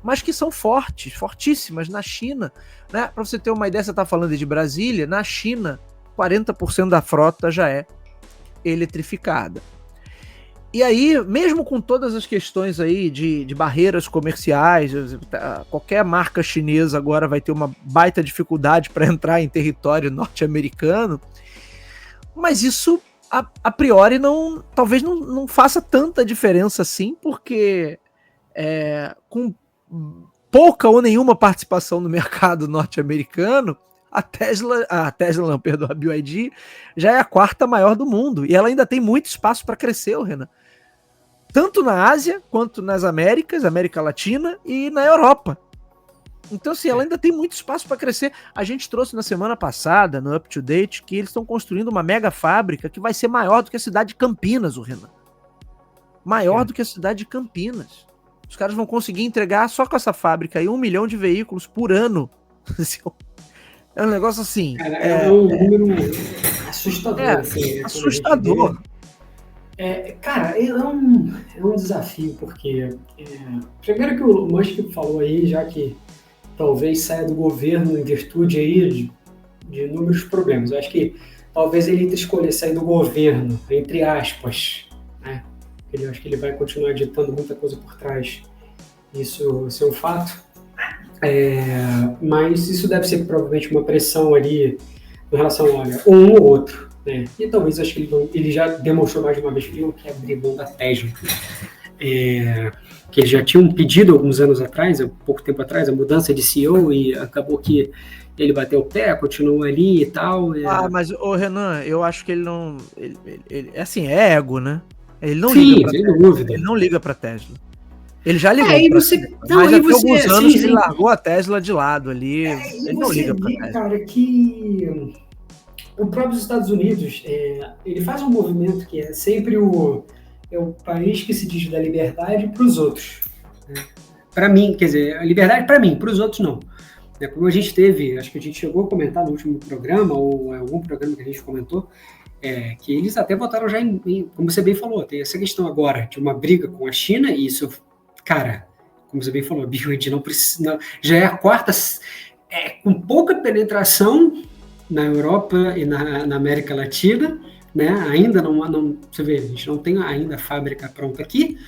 A: mas que são fortíssimas na China. Né? Para você ter uma ideia, você está falando de Brasília, na China, 40% da frota já é eletrificada. E aí, mesmo com todas as questões aí de barreiras comerciais, qualquer marca chinesa agora vai ter uma baita dificuldade para entrar em território norte-americano, mas isso, a priori, talvez não faça tanta diferença assim, porque com pouca ou nenhuma participação no mercado norte-americano, a BYD já é a quarta maior do mundo, e ela ainda tem muito espaço para crescer, Renan. Tanto na Ásia, quanto nas Américas, América Latina e na Europa. Então, assim, ela ainda tem muito espaço para crescer. A gente trouxe na semana passada, no Up to Date, que eles estão construindo uma mega fábrica que vai ser maior do que a cidade de Campinas, o Renan. Maior do que a cidade de Campinas. Os caras vão conseguir entregar só com essa fábrica aí 1 milhão de veículos por ano. É um negócio assim...
B: Cara, é um número assustador.
A: Assustador.
B: Cara, é um desafio, porque primeiro que o Musk falou aí, já que talvez saia do governo em virtude aí de inúmeros problemas. Eu acho que talvez ele escolher sair do governo, entre aspas, né? Eu acho que ele vai continuar ditando muita coisa por trás. Isso é um fato. Mas isso deve ser provavelmente uma pressão ali em relação, olha, um ou outro. Né? E talvez, acho que ele já demonstrou mais de uma vez que ele não quer abrir mão da Tesla. Que eles já tinham pedido alguns anos atrás, há pouco tempo atrás, a mudança de CEO, e acabou que ele bateu o pé, continuou ali e tal.
A: Mas o Renan, eu acho que ele não... Ele assim, é ego, né? Ele não liga pra Tesla. Ele já ligou pra Tesla, mas até alguns anos que ele largou a Tesla de lado ali. Ele não liga pra Tesla.
B: Cara, que o próprio Estados Unidos, ele faz um movimento que é sempre o país que se diz da liberdade para os outros. Né? Para mim, quer dizer, a liberdade para mim, para os outros não. Como a gente teve, acho que a gente chegou a comentar no último programa, ou em algum programa que a gente comentou, que eles até votaram já como você bem falou, tem essa questão agora de uma briga com a China, e isso, cara, como você bem falou, a BYD não precisa, já é a quarta, com pouca penetração na Europa e na América Latina, né? Ainda não, você vê, a gente não tem ainda a fábrica pronta aqui,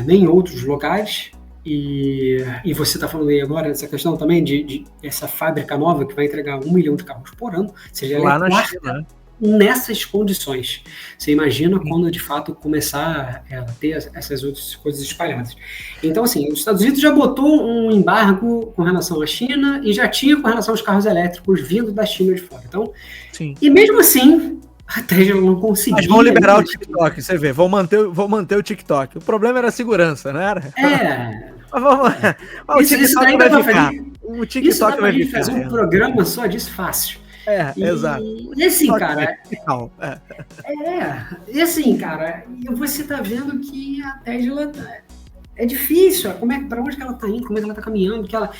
B: nem em outros locais, E você está falando aí agora dessa questão também de essa fábrica nova que vai entregar 1 milhão de carros por ano, ou seja, ela
A: Lá
B: é
A: na
B: quarta
A: China, né?
B: nessas condições. Você imagina quando de fato começar a ter essas outras coisas espalhadas. Então, assim, os Estados Unidos já botou um embargo com relação à China e já tinha com relação aos carros elétricos vindo da China de fora. Então,
A: Sim.
B: e mesmo assim, a Tesla não conseguia.
A: Mas vão liberar o TikTok, você vê, vão manter o TikTok. O problema era a segurança, não era? Mas
B: Isso,
A: o TikTok vai ficar. O TikTok vai ficar.
B: Fazer um programa só disso fácil.
A: Exato.
B: E assim, cara. E assim, cara, você tá vendo que a Tesla é difícil. Para onde que ela tá indo? Como é que ela tá caminhando? Que ela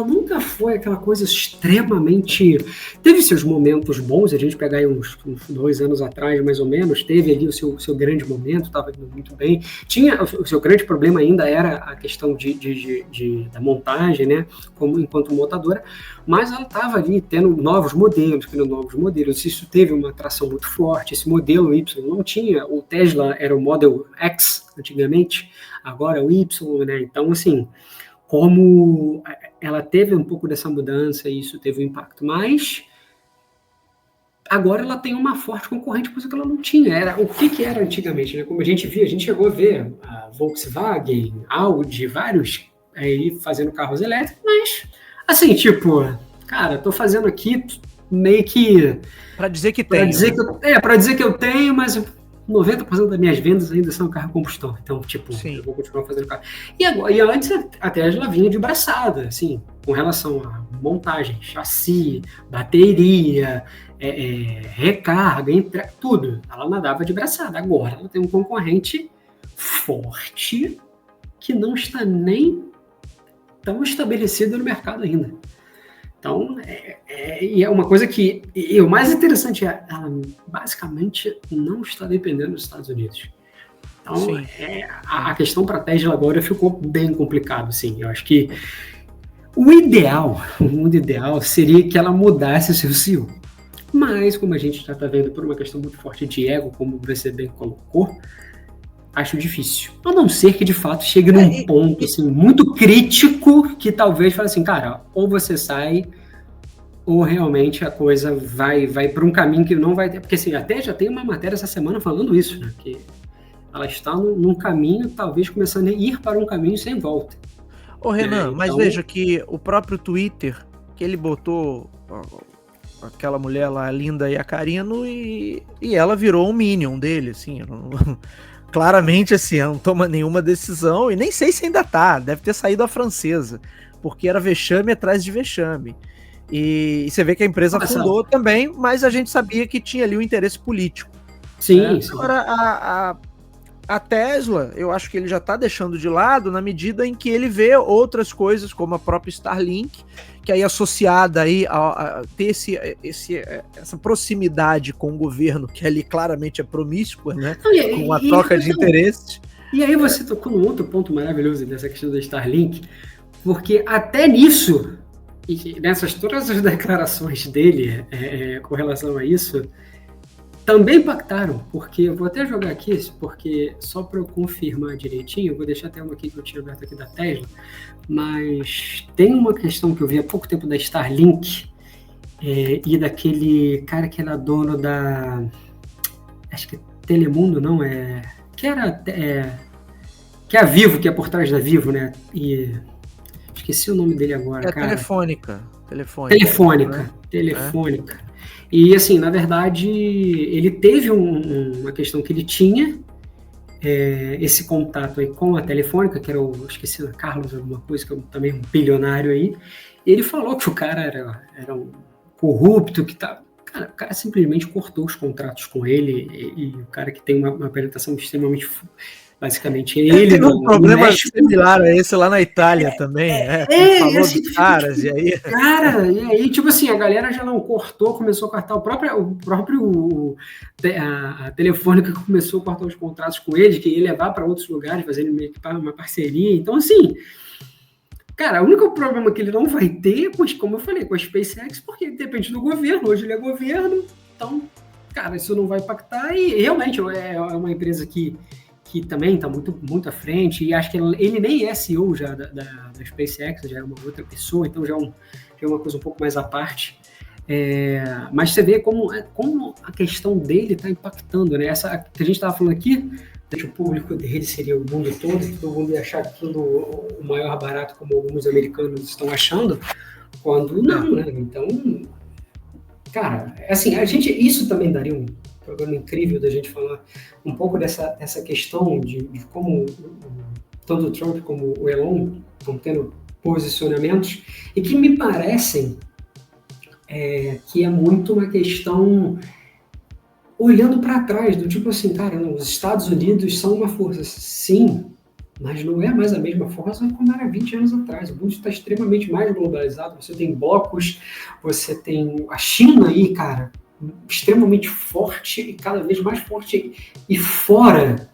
B: nunca foi aquela coisa extremamente... Teve seus momentos bons, a gente pegar aí uns 2 anos atrás, mais ou menos, teve ali o seu grande momento, estava indo muito bem. O seu grande problema ainda era a questão da montagem, né, enquanto montadora, mas ela estava ali tendo novos modelos, isso teve uma atração muito forte. Esse modelo Y não tinha, o Tesla era o Model X antigamente, agora é o Y, né, então assim... Como ela teve um pouco dessa mudança e isso teve um impacto, mas agora ela tem uma forte concorrente, coisa que ela não tinha. O que era antigamente, né? Como a gente via, a gente chegou a ver a Volkswagen, Audi, vários aí fazendo carros elétricos, mas assim, tipo, cara, tô fazendo aqui meio que...
A: Para dizer que tem.
B: Para dizer que eu tenho, mas... 90% das minhas vendas ainda são carro a combustão. Então, tipo,
A: sim,
B: eu vou continuar fazendo carro. E antes a Tesla vinha de braçada, assim, com relação a montagem, chassi, bateria, recarga, tudo. Ela nadava de braçada. Agora ela tem um concorrente forte que não está nem tão estabelecido no mercado ainda. Então, é uma coisa que... E o mais interessante ela basicamente não está dependendo dos Estados Unidos. Então, a questão para a Tesla agora ficou bem complicado, assim. Eu acho que o mundo ideal seria que ela mudasse o seu CEO. Mas, como a gente já está vendo por uma questão muito forte de ego, como você bem colocou, acho difícil. A não ser que, de fato, chegue num ponto assim, muito crítico que talvez fale assim, cara, ou você sai ou realmente a coisa vai para um caminho que não vai ter... Porque assim, até já tem uma matéria essa semana falando isso, né? Que ela está num caminho, talvez começando a ir para um caminho sem volta.
A: Ô Renan, mas veja que o próprio Twitter, que ele botou aquela mulher lá, linda e a Carino, e ela virou um minion dele, assim, claramente assim, ela não toma nenhuma decisão, e nem sei se ainda tá, deve ter saído a francesa, porque era vexame atrás de vexame. E você vê que a empresa afundou também, mas a gente sabia que tinha ali um interesse político.
B: Sim.
A: Agora, a Tesla, eu acho que ele já está deixando de lado na medida em que ele vê outras coisas, como a própria Starlink, que aí associada aí a ter essa proximidade com o governo, que ali claramente é promíscua, né? Com uma troca de interesses.
B: E aí você tocou num outro ponto maravilhoso dessa questão da Starlink, porque até nisso, e nessas todas as declarações dele com relação a isso, também impactaram, porque eu vou até jogar aqui, porque só para eu confirmar direitinho, eu vou deixar até uma aqui que eu tinha aberto aqui da Tesla, mas tem uma questão que eu vi há pouco tempo da Starlink e daquele cara que era dono da, acho que é Telemundo, não, que é a Vivo, que é por trás da Vivo, né, e esqueci o nome dele agora, cara.
A: Telefônica.
B: E, assim, na verdade, ele teve uma questão que ele tinha esse contato aí com a Telefônica, que era esqueci, Carlos alguma coisa, que é também um bilionário aí, e ele falou que o cara era um corrupto, que tá... Cara, o cara simplesmente cortou os contratos com ele, e o cara que tem uma apresentação extremamente... Basicamente, ele
A: teve um problema similar a esse lá na Itália também, falou
B: assim,
A: dos caras, e aí...
B: Cara, e aí, tipo assim, a galera já não cortou, começou a cortar a Telefônica começou a cortar os contratos com ele, que ia levar para outros lugares, fazendo meio que uma parceria. Então, assim, cara, o único problema que ele não vai ter, como eu falei, com a SpaceX, porque depende do governo, hoje ele é governo, então, cara, isso não vai impactar, e realmente é uma empresa que que também está muito, muito à frente, e acho que ele nem é CEO já da SpaceX, já é uma outra pessoa, então já é uma coisa um pouco mais à parte. Mas você vê como a questão dele está impactando, né? Essa que a gente estava falando aqui, que o público dele seria o mundo todo mundo ia achar aquilo o maior barato, como alguns americanos estão achando, quando não, né? Então, cara, assim, isso também daria um programa incrível da gente falar um pouco dessa questão de como tanto o Trump como o Elon estão tendo posicionamentos, e que me parecem que é muito uma questão olhando para trás, do tipo assim, cara, não, os Estados Unidos são uma força, sim, mas não é mais a mesma força como era 20 anos atrás. O mundo está extremamente mais globalizado, você tem blocos, você tem a China aí, cara, extremamente forte e cada vez mais forte e fora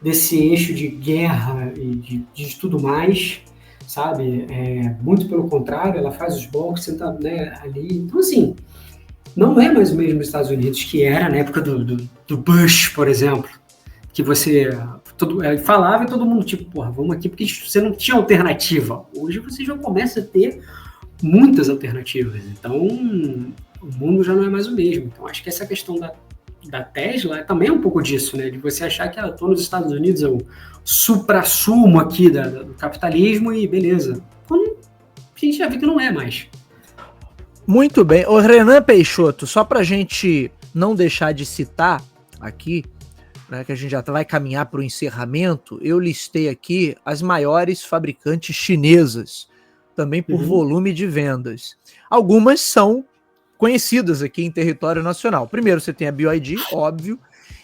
B: desse eixo de guerra e de tudo mais, sabe? Muito pelo contrário, ela faz os blocos, senta, né, ali. Então, assim, não é mais o mesmo Estados Unidos que era na época do Bush, por exemplo, que você falava e todo mundo, tipo, porra, vamos aqui, porque você não tinha alternativa. Hoje você já começa a ter muitas alternativas. Então, o mundo já não é mais o mesmo. Então, acho que essa questão da Tesla também é um pouco disso, né? De você achar que estou nos Estados Unidos, é o supra-sumo aqui do capitalismo e beleza. Quando a gente já vê que não é mais.
A: Muito bem. O Renan Peixoto, só para a gente não deixar de citar aqui, né, que a gente já vai caminhar para o encerramento, eu listei aqui as maiores fabricantes chinesas, também por volume de vendas. Algumas são conhecidas aqui em território nacional. Primeiro você tem a BYD, óbvio.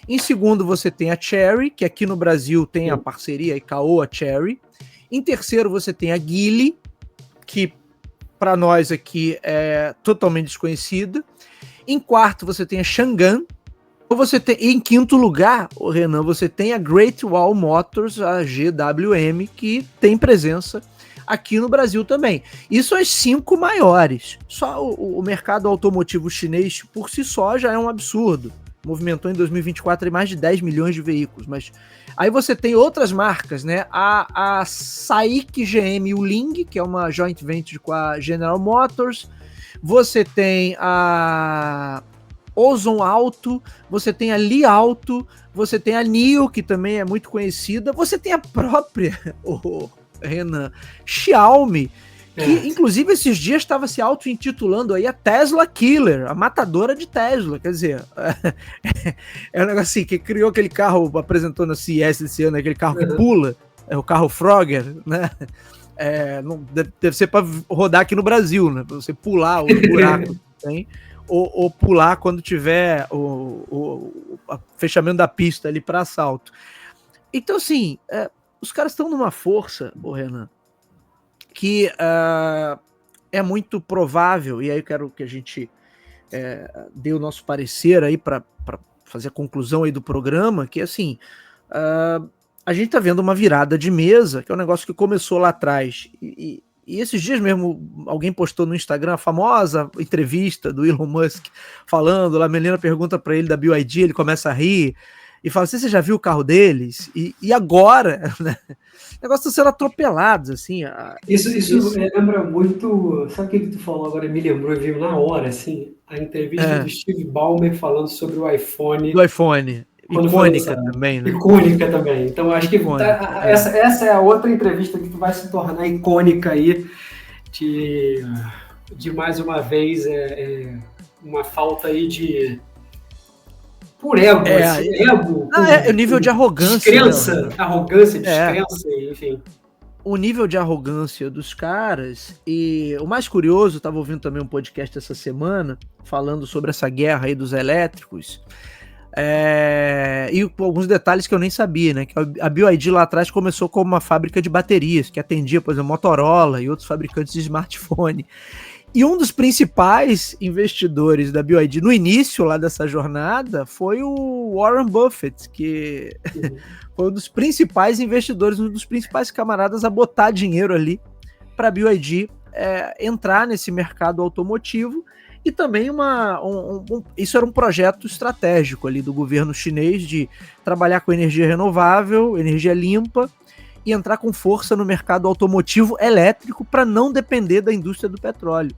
A: Em segundo você tem a Chery, que aqui no Brasil tem a parceria e Caoa Chery. Em terceiro você tem a Geely, que para nós aqui é totalmente desconhecida. Em quarto você tem a Changan. E em quinto lugar, Renan, você tem a Great Wall Motors, a GWM, que tem presença aqui no Brasil também. Isso as 5 maiores. Só o mercado automotivo chinês por si só já é um absurdo. Movimentou em 2024 mais de 10 milhões de veículos. Mas aí você tem outras marcas, né? A SAIC GM Wuling, que é uma joint venture com a General Motors. Você tem a Ozon Auto, você tem a Li Auto, você tem a NIO, que também é muito conhecida. Você tem a própria... Renan, Xiaomi, que inclusive esses dias estava se auto-intitulando aí a Tesla Killer, a matadora de Tesla, quer dizer, é um negócio assim, que criou aquele carro, apresentou na CES desse ano, aquele carro que pula, é o carro Frogger, né? Não, deve ser para rodar aqui no Brasil, né? Para você pular o buraco que tem, ou pular quando tiver o fechamento da pista ali para assalto. Então, assim, os caras estão numa força, Renan, que é muito provável, e aí eu quero que a gente dê o nosso parecer aí para fazer a conclusão aí do programa, que assim, a gente tá vendo uma virada de mesa, que é um negócio que começou lá atrás, e esses dias mesmo alguém postou no Instagram a famosa entrevista do Elon Musk falando, lá a menina pergunta para ele da BYD, ele começa a rir, e fala assim, você já viu o carro deles? E agora, né? O negócio está sendo atropelado, assim.
B: Isso lembra muito... Sabe o que tu falou agora? Me lembrou, viu na hora, assim, a entrevista do Steve Ballmer falando sobre o iPhone.
A: Do iPhone. Icônica também, né?
B: Icônica também. Então, acho que essa é a outra entrevista que tu vai se tornar icônica aí, de mais uma vez, uma falta aí de... por ego, ego.
A: O nível de arrogância.
B: Descrença, né? Arrogância, descrença, enfim.
A: O nível de arrogância dos caras, e o mais curioso, eu tava ouvindo também um podcast essa semana, falando sobre essa guerra aí dos elétricos, e alguns detalhes que eu nem sabia, né, que a BYD lá atrás começou como uma fábrica de baterias, que atendia, por exemplo, Motorola e outros fabricantes de smartphone. E um dos principais investidores da BYD no início lá dessa jornada foi o Warren Buffett, que foi um dos principais investidores, um dos principais camaradas a botar dinheiro ali para a BYD entrar nesse mercado automotivo e também isso era um projeto estratégico ali do governo chinês de trabalhar com energia renovável, energia limpa, e entrar com força no mercado automotivo elétrico para não depender da indústria do petróleo.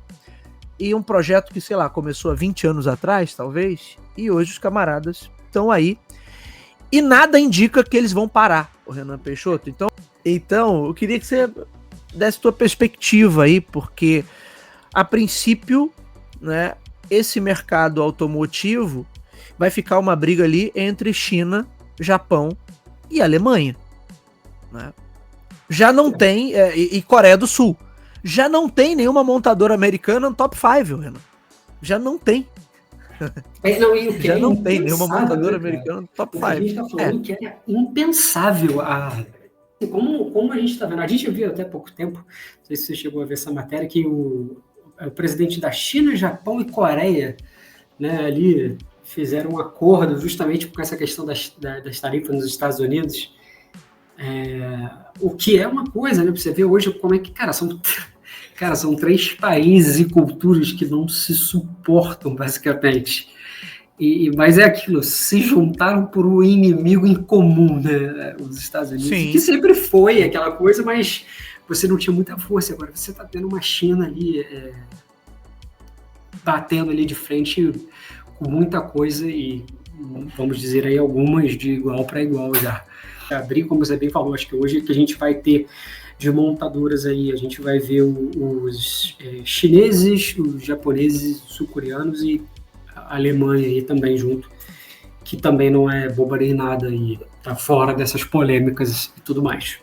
A: E um projeto que, sei lá, começou há 20 anos atrás, talvez, e hoje os camaradas estão aí. E nada indica que eles vão parar, o Renan Peixoto. Então, eu queria que você desse tua perspectiva aí, porque, a princípio, né, esse mercado automotivo vai ficar uma briga ali entre China, Japão e Alemanha. Né? Já não tem, e Coreia do Sul, já não tem nenhuma montadora americana no top 5, Renan. Já não tem.
B: Já não tem nenhuma montadora americana no top 5. A gente está falando que era impensável. Como a gente está vendo, a gente viu até pouco tempo, não sei se você chegou a ver essa matéria, que o presidente da China, Japão e Coreia, né, ali fizeram um acordo justamente com essa questão das tarifas nos Estados Unidos. O que é uma coisa, né? Pra você ver hoje como é que, são 3 países e culturas que não se suportam, basicamente. Mas é aquilo, se juntaram por um inimigo em comum, né? Os Estados Unidos, que sempre foi aquela coisa, mas você não tinha muita força. Agora você está tendo uma China ali batendo ali de frente com muita coisa e, vamos dizer aí, algumas de igual para igual já. Abrir, como você bem falou, acho que hoje que a gente vai ter de montadoras aí, a gente vai ver os chineses, os japoneses, os sul-coreanos e a Alemanha aí também junto, que também não é bobaria nada e tá fora dessas polêmicas e tudo mais.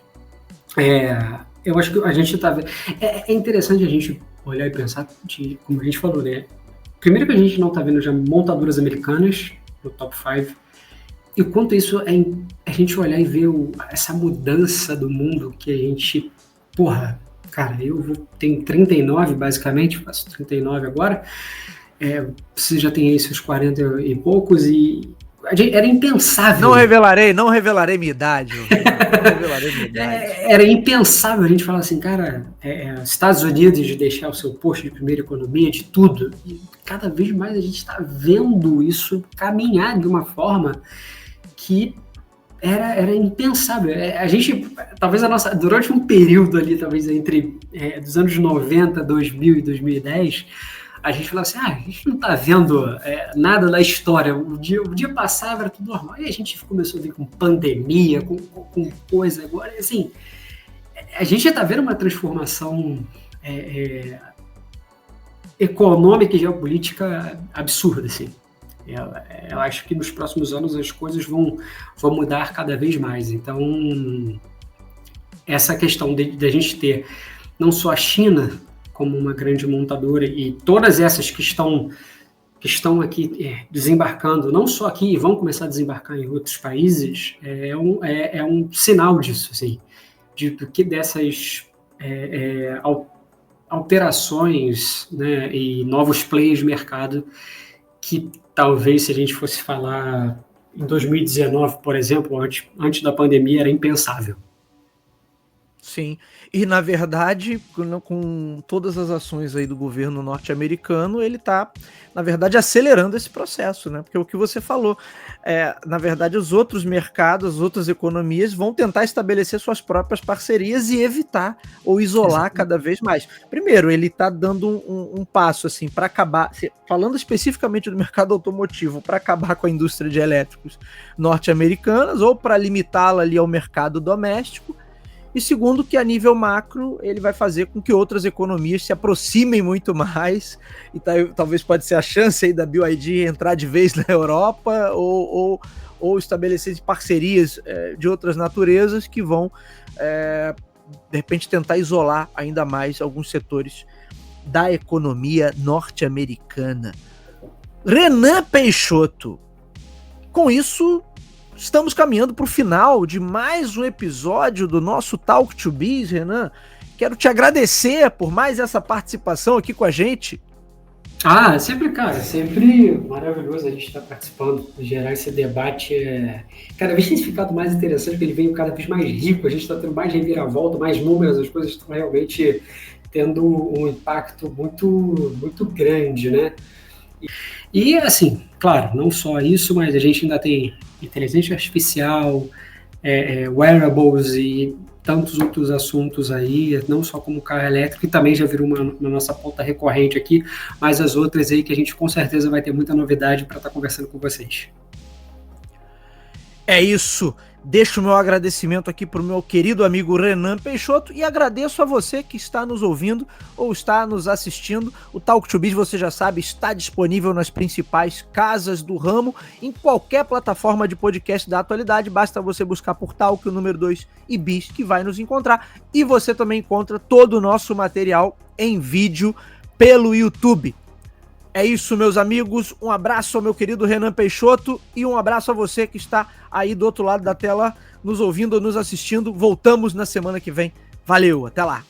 B: Eu acho que a gente tá vendo... É interessante a gente olhar e pensar, como a gente falou, né? Primeiro que a gente não tá vendo já montadoras americanas no top 5, e quanto isso é a gente olhar e ver essa mudança do mundo que a gente... Porra, cara, tenho 39 basicamente, faço 39 agora, você já tem aí seus 40 e poucos, e era impensável.
A: Não revelarei minha idade.
B: Era impensável a gente falar assim, cara, Estados Unidos de deixar o seu posto de primeira economia, de tudo, e cada vez mais a gente está vendo isso caminhar de uma forma que era impensável. A gente, talvez durante um período ali, talvez entre dos anos 90, 2000 e 2010, a gente falava assim, a gente não está vendo nada da história, o dia passava, era tudo normal, e a gente começou a ver com pandemia, com coisa, agora, assim, a gente já está vendo uma transformação econômica e geopolítica absurda, assim. Eu acho que nos próximos anos as coisas vão mudar cada vez mais. Então, essa questão de a gente ter não só a China como uma grande montadora e todas essas que estão aqui desembarcando, não só aqui, vão começar a desembarcar em outros países, é um sinal disso, assim, do que dessas alterações, né, e novos players de mercado que talvez, se a gente fosse falar em 2019, por exemplo, antes da pandemia, era impensável.
A: Sim, e na verdade, com todas as ações aí do governo norte-americano, ele está, na verdade, acelerando esse processo, né? Porque o que você falou, na verdade, os outros mercados, as outras economias vão tentar estabelecer suas próprias parcerias e evitar ou isolar cada vez mais. Primeiro, ele está dando um passo assim para acabar, falando especificamente do mercado automotivo, para acabar com a indústria de elétricos norte-americanas ou para limitá-la ali ao mercado doméstico. E segundo, que a nível macro ele vai fazer com que outras economias se aproximem muito mais, e talvez pode ser a chance aí da BYD entrar de vez na Europa ou estabelecer parcerias de outras naturezas que vão, de repente, tentar isolar ainda mais alguns setores da economia norte-americana. Renan Peixoto, com isso... Estamos caminhando para o final de mais um episódio do nosso Talk to Biz, Renan. Quero te agradecer por mais essa participação aqui com a gente.
B: Sempre, cara, sempre maravilhoso a gente estar participando, gerar esse debate. Cada vez tem ficado mais interessante, porque ele veio cada vez mais rico, a gente está tendo mais reviravolta, mais números, as coisas estão realmente tendo um impacto muito grande, né? E, assim, claro, não só isso, mas a gente ainda tem inteligência artificial, wearables e tantos outros assuntos aí, não só como carro elétrico, que também já virou uma nossa pauta recorrente aqui, mas as outras aí que a gente com certeza vai ter muita novidade para estar conversando com vocês.
A: É isso. Deixo o meu agradecimento aqui para o meu querido amigo Renan Peixoto e agradeço a você que está nos ouvindo ou está nos assistindo. O Talk to Biz, você já sabe, está disponível nas principais casas do ramo, em qualquer plataforma de podcast da atualidade. Basta você buscar por Talk, o número 2 e Biz, que vai nos encontrar. E você também encontra todo o nosso material em vídeo pelo YouTube. É isso, meus amigos. Um abraço ao meu querido Renan Peixoto e um abraço a você que está aí do outro lado da tela nos ouvindo ou nos assistindo. Voltamos na semana que vem. Valeu, até lá.